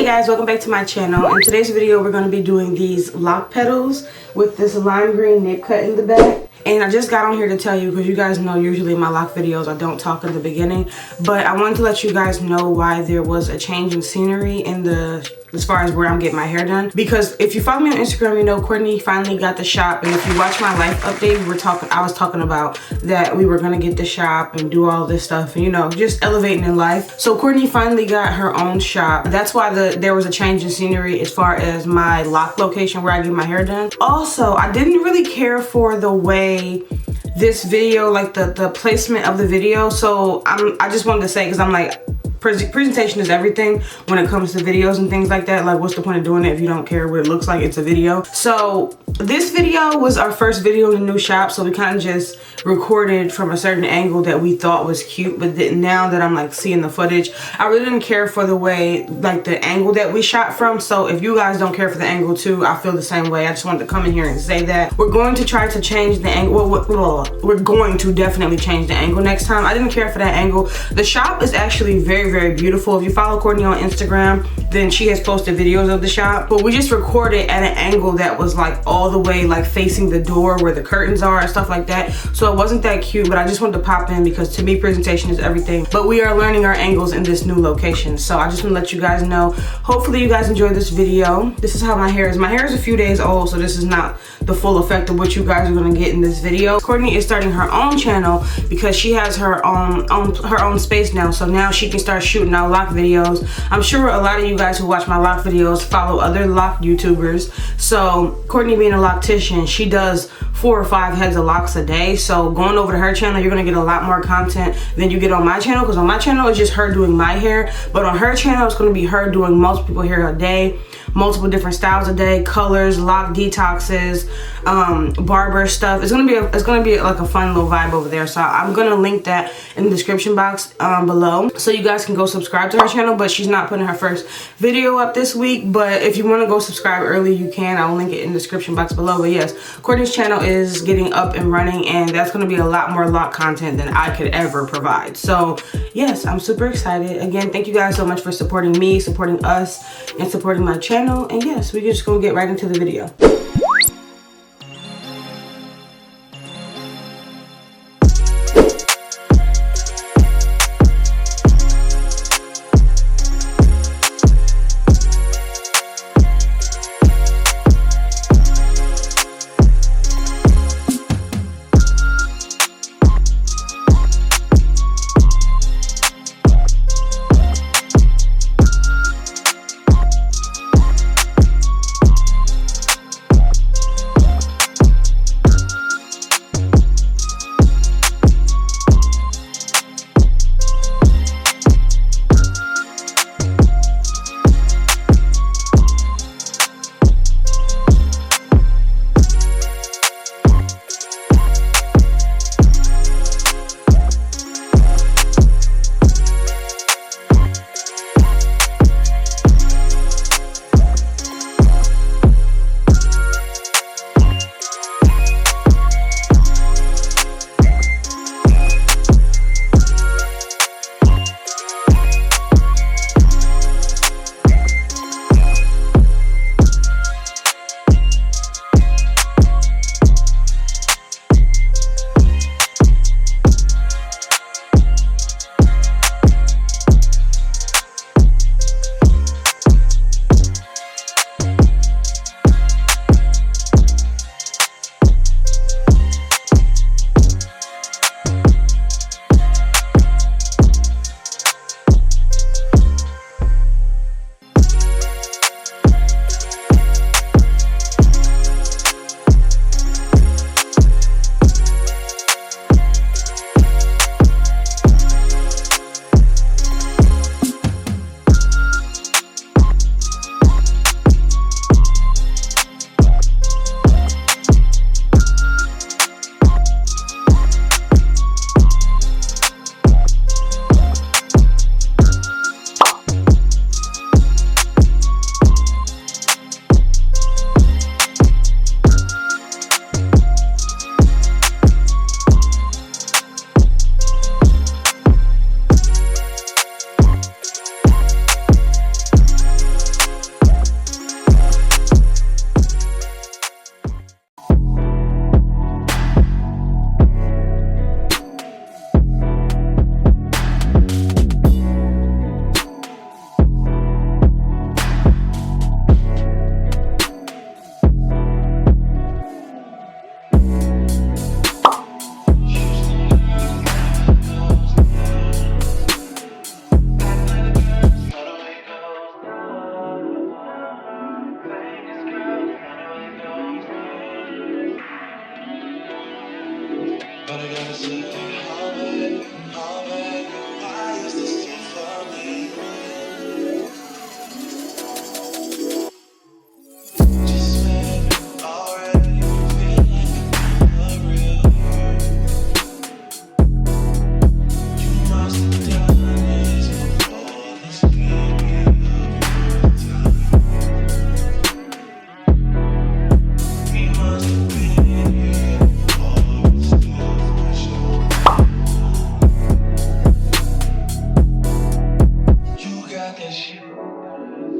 Hey guys, welcome back to my channel. In today's video, we're going to be doing these Loc Petals with this lime green nip cut in the back. And I just got on here to tell you, because you guys know usually in my Loc videos I don't talk in the beginning, but I wanted to let you guys know why there was a change in scenery in as far as where I'm getting my hair done. Because if you follow me on Instagram, you know Courtney finally got the shop, and if you watch my life update, I was talking about that we were gonna get the shop and do all this stuff, and you know, just elevating in life. So Courtney finally got her own shop. That's why there was a change in scenery as far as my Loc location where I get my hair done. Also, I didn't really care for the way this video, like the placement of the video. So I just wanted to say, because I'm like, presentation is everything when it comes to videos and things like that. Like, what's the point of doing it if you don't care what it looks like? It's a video. So this video was our first video in the new shop, so we kind of just recorded from a certain angle that we thought was cute. But now that I'm like seeing the footage, I really didn't care for the way, like the angle that we shot from. So if you guys don't care for the angle too, I feel the same way. I just wanted to come in here and say that we're going to try to change the angle. Well, we're going to definitely change the angle next time. I didn't care for that angle. The shop is actually very beautiful. If you follow Courtney on Instagram, then she has posted videos of the shop, but we just recorded at an angle that was like all the way like facing the door where the curtains are and stuff like that. So it wasn't that cute, but I just wanted to pop in because to me presentation is everything. But we are learning our angles in this new location, so I just want to let you guys know. Hopefully you guys enjoyed this video. This is how my hair is. My hair is a few days old, so this is not the full effect of what you guys are going to get in this video. Courtney is starting her own channel because she has her own space now, so now she can start shooting out Loc videos. I'm sure a lot of you guys who watch my Loc videos follow other Loc YouTubers. So Courtney being a loctician, she does 4 or 5 heads of locks a day. So going over to her channel, you're gonna get a lot more content than you get on my channel, because on my channel it's just her doing my hair, but on her channel it's gonna be her doing multiple people hair a day, multiple different styles a day, colors, Loc detoxes, barber stuff. It's gonna be like a fun little vibe over there. So I'm gonna link that in the description box below, so you guys can go subscribe to her channel. But she's not putting her first video up this week, but if you want to go subscribe early, you can. I'll link it in the description box below. But yes, Courtney's channel is getting up and running, and that's gonna be a lot more Loc content than I could ever provide. So yes, I'm super excited. Again, thank you guys so much for supporting me, supporting us, and supporting my channel. And yes, we're just gonna get right into the video. got that shit that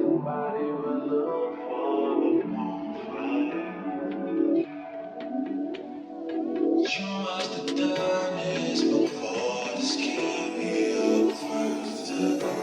somebody will look for the bonfire. You must have done this before. This can't be your first time.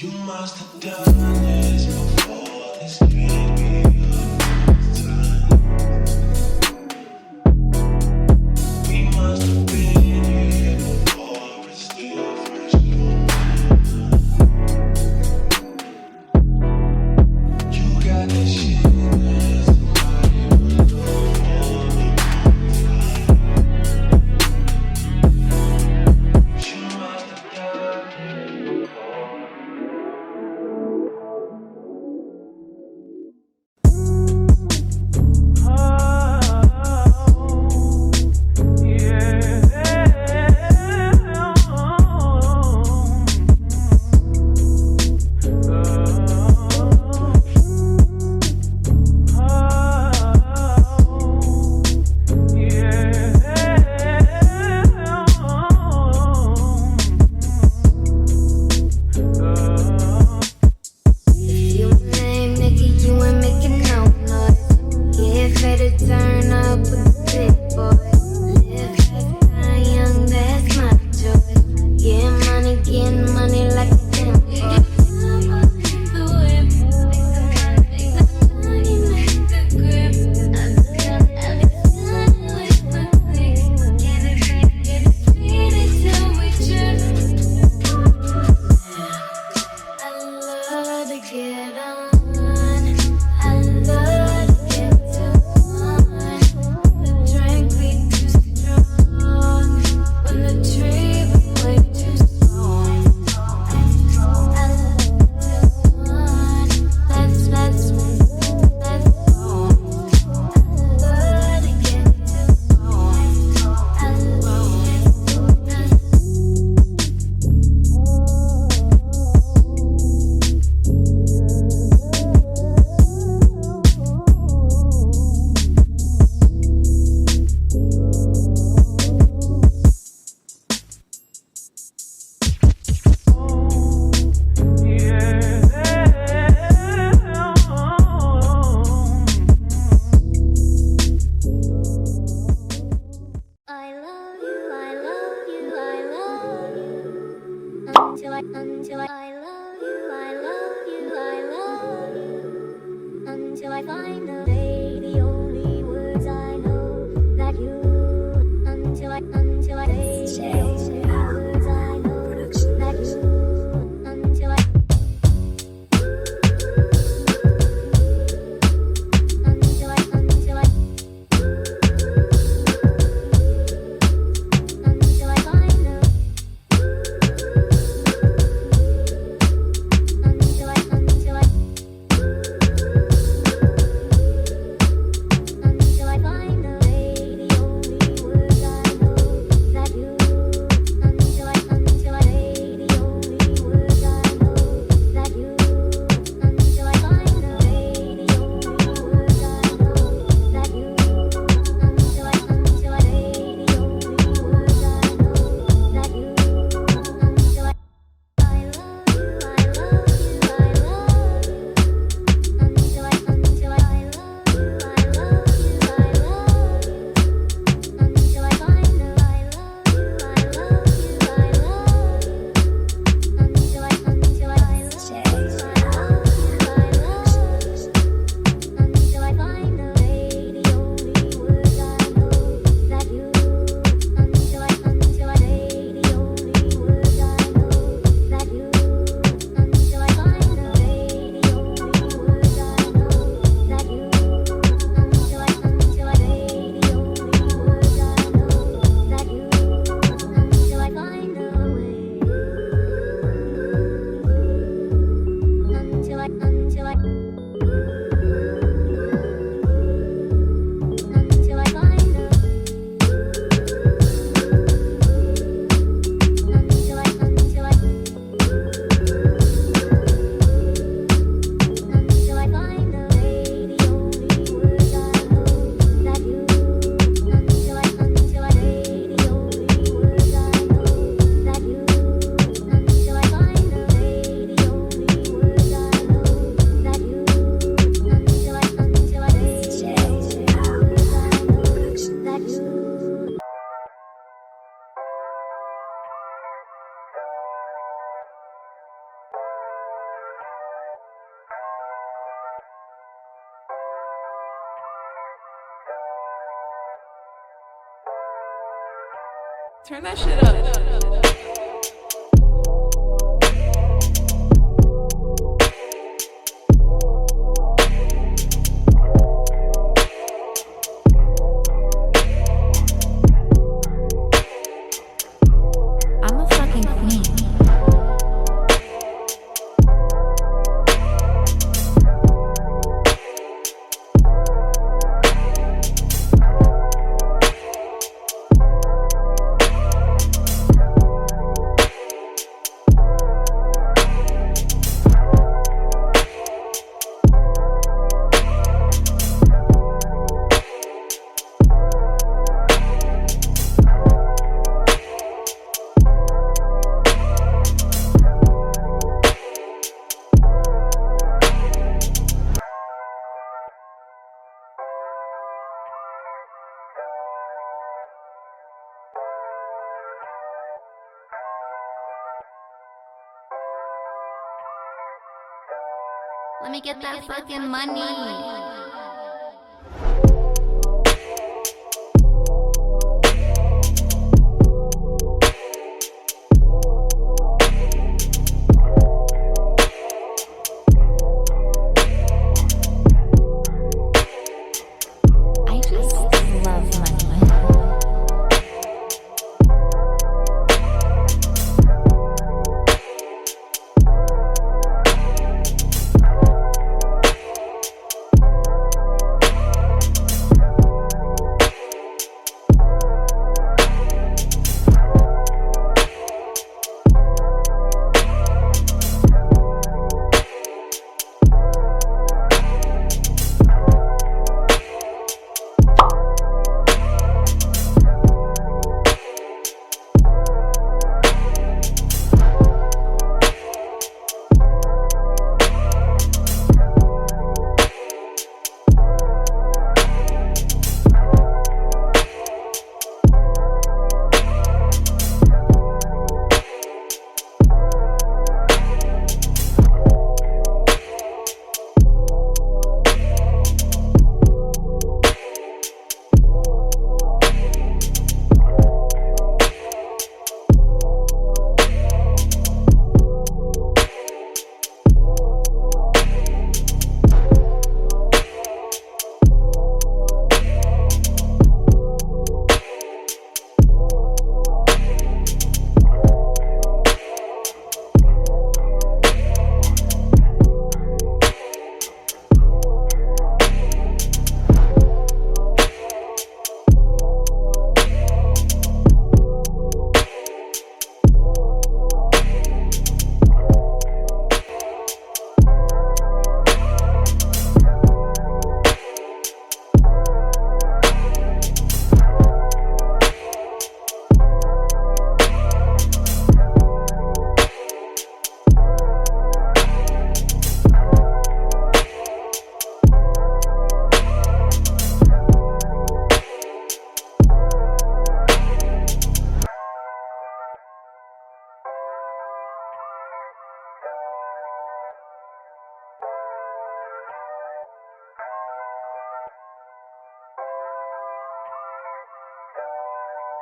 You must have done this before. This can't be your first time. We must have been here before. It's still fresh on my mind. You got that shit that somebody would look for the bonfire. You must have done it before. Turn that shit up. I'm a fucking queen. Let me get that fucking money. I just love money.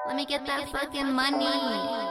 Let me get that fucking money.